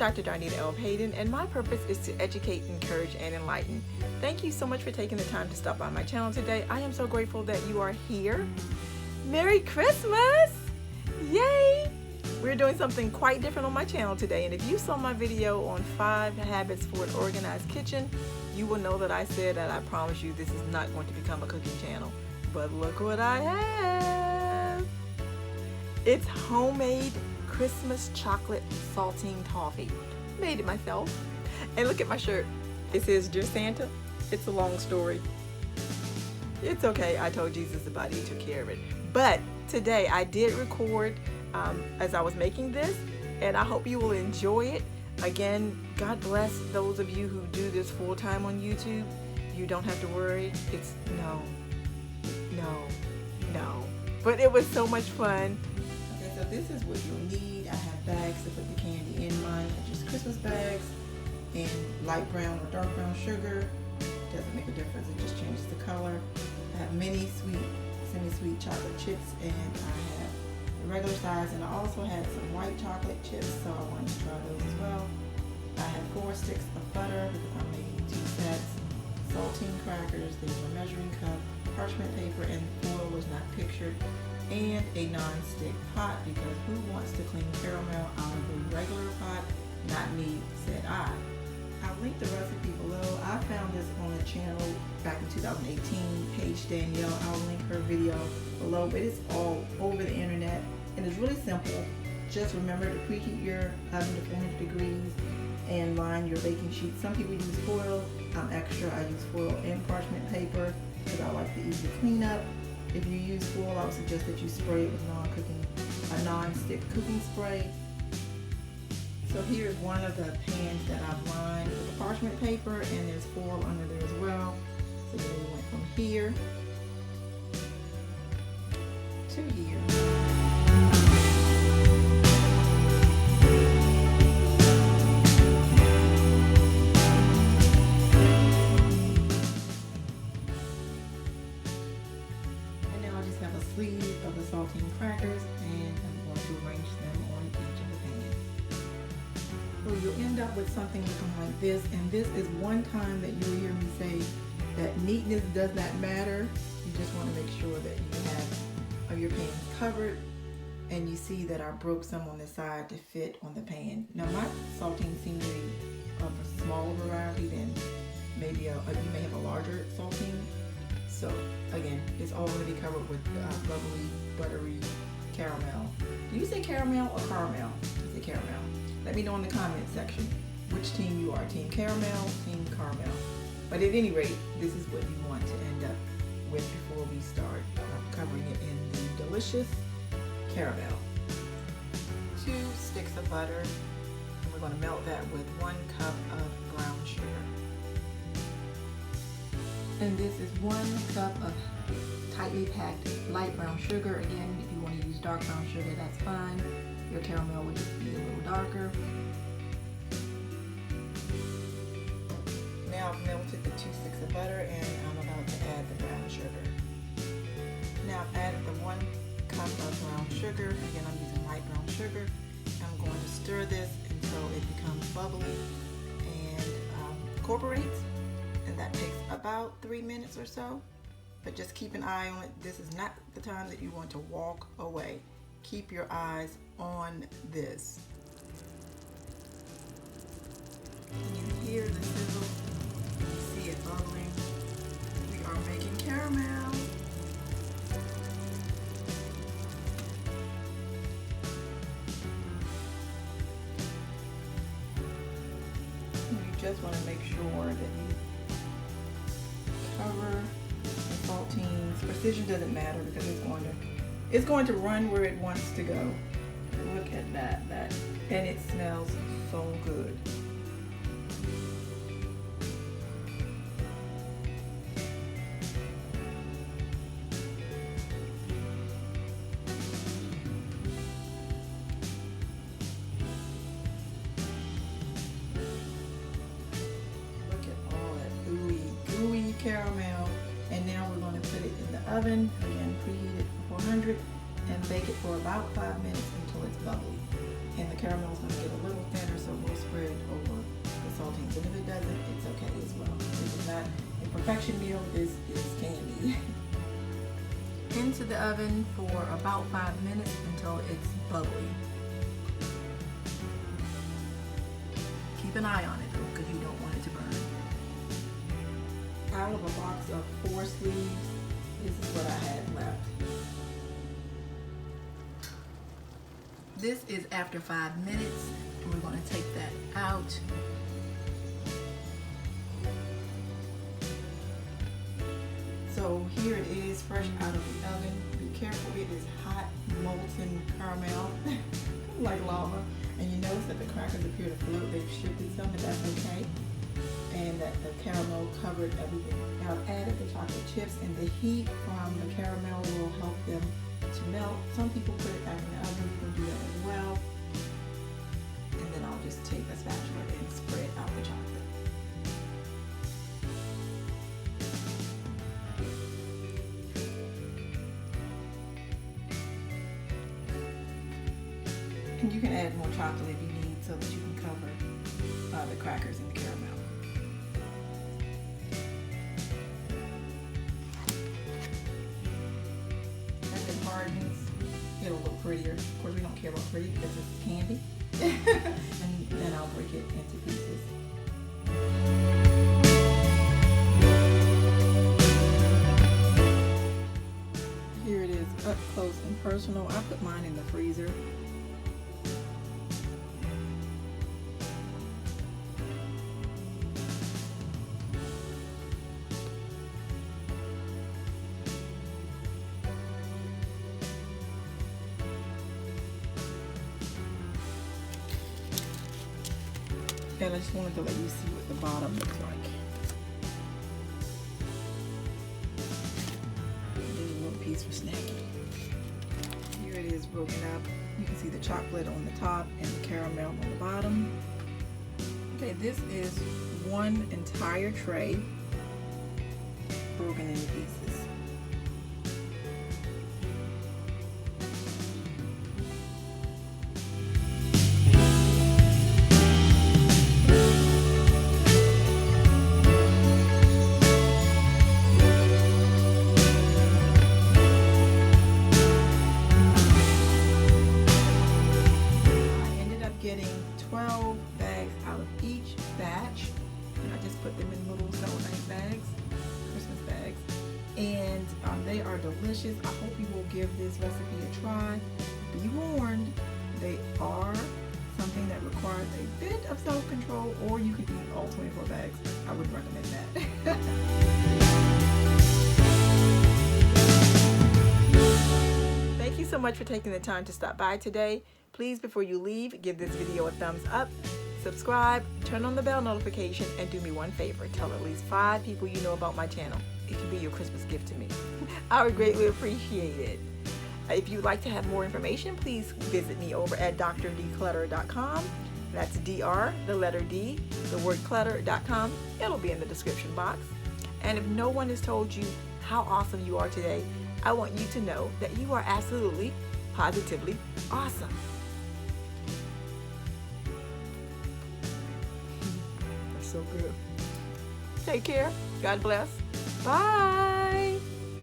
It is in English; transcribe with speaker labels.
Speaker 1: Dr. Darnita L. Payton, and my purpose is to educate, encourage, and enlighten. Thank you so much for taking the time to stop by my channel today. I am so grateful that you are here. Merry Christmas! Yay! We're doing something quite different on my channel today, and if you saw my video on 5 habits for an organized kitchen, you will know that I said that I promise you this is not going to become a cooking channel. But look what I have! It's homemade Christmas chocolate Saltine Toffee. Made it myself. And look at my shirt. It says, Dear Santa. It's a long story. It's okay. I told Jesus about it. He took care of it. But today I did record as I was making this, and I hope you will enjoy it. Again, God bless those of you who do this full-time on YouTube. You don't have to worry. It's no. But it was so much fun. Okay, so this is what you'll need. I have bags to put the candy in. Mine are just Christmas bags in light brown or dark brown sugar. Doesn't make a difference, it just changes the color. I have mini sweet, semi-sweet chocolate chips, and I have the regular size, and I also had some white chocolate chips, so I wanted to try those as well. I have 4 sticks of butter because I'm making 2 sets, saltine crackers, there's a measuring cup, parchment paper, and foil was not pictured, and a non-stick pot because who wants to clean caramel out of a regular pot? Not me, said I. I'll link the recipe below. I found this on the channel back in 2018, Paige Danielle. I'll link her video below, but it's all over the internet and it's really simple. Just remember to preheat your oven to 400 degrees and line your baking sheet. Some people use foil. I'm extra. I use foil and parchment paper because I like the easy cleanup. If you use foil, I would suggest that you spray it with a non-stick cooking spray. So here's one of the pans that I've lined with the parchment paper, and there's foil under there as well. So then we went from here to here. And now I just have a sleeve of the saltine crackers, and I'm going to arrange them on each of the pans. So you'll end up with something looking like this, and this is one time that you'll hear me say that neatness does not matter. You just want to make sure that you have your pans covered, and you see that I broke some on the side to fit on the pan. Now my saltines seem to be of a smaller variety than maybe you may have a larger saltine. So again, it's all going to be covered with bubbly, buttery caramel. Do you say caramel or caramel? I say caramel. Let me know in the comment section which team you are, team caramel, team caramel. But at any rate, this is what you want to end up with before we start covering it in the delicious caramel. 2 sticks of butter, and we're going to melt that with 1 cup of brown sugar. And this is 1 cup of tightly packed light brown sugar. Again, if you want to use dark brown sugar, that's fine. Your caramel will just be a little darker. Now I've melted the 2 sticks of butter, and I'm about to add the brown sugar. Now I've added the 1 cup of brown sugar. Again, I'm using light brown sugar. I'm going to stir this until it becomes bubbly and incorporates, and that takes about 3 minutes or so. But just keep an eye on it. This is not the time that you want to walk away. Keep your eyes on this. Can you hear the sizzle? You see it bubbling? We are making caramel. You just want to make sure that you cover the saltines. Precision doesn't matter because it's going to run where it wants to go. Look at that, and it smells so good. Look at all that gooey caramel, and now we're going to put it in the oven, again preheated for 400, and bake it for about 5 minutes until it's bubbly. And the caramel is going to get a little thinner, so we'll spread perfection meal is candy. Into the oven for about 5 minutes until it's bubbly. Keep an eye on it though, because you don't want it to burn. Out of a box of 4 sleeves, this is what I had left. This is after 5 minutes, and we're going to take that out. So here it is, fresh out of the oven. Be careful, it is hot, molten caramel, like lava. And you notice that the crackers appear to float. They've shifted some, and that's okay. And that the caramel covered everything. Now I've added the chocolate chips, and the heat from the caramel will help them to melt. Some people put it back in the oven. You can do that as well. And then I'll just take a spatula and spread out the chocolate. And you can add more chocolate if you need, so that you can cover the crackers and the caramel. As it hardens, it'll look prettier. Of course, we don't care about pretty because it's candy. And then I'll break it into pieces. Here it is, up close and personal. I put mine in the freezer. And I just wanted to let you see what the bottom looks like. There's a little piece for snacking. Here it is broken up. You can see the chocolate on the top and the caramel on the bottom. Okay, this is one entire tray broken into pieces. Getting 12 bags out of each batch, and I just put them in little Saltine bags, Christmas bags, and they are delicious. I hope you will give this recipe a try. Be warned, they are something that requires a bit of self-control, or you could eat all 24 bags. I would recommend that. Thank you so much for taking the time to stop by today. Please, before you leave, give this video a thumbs up, subscribe, turn on the bell notification, and do me one favor. Tell at least 5 people you know about my channel. It can be your Christmas gift to me. I would greatly appreciate it. If you'd like to have more information, please visit me over at drdclutter.com. That's DR, the letter D, the word clutter.com. It'll be in the description box. And if no one has told you how awesome you are today, I want you to know that you are absolutely, positively awesome. So good. Take care. God bless. Bye.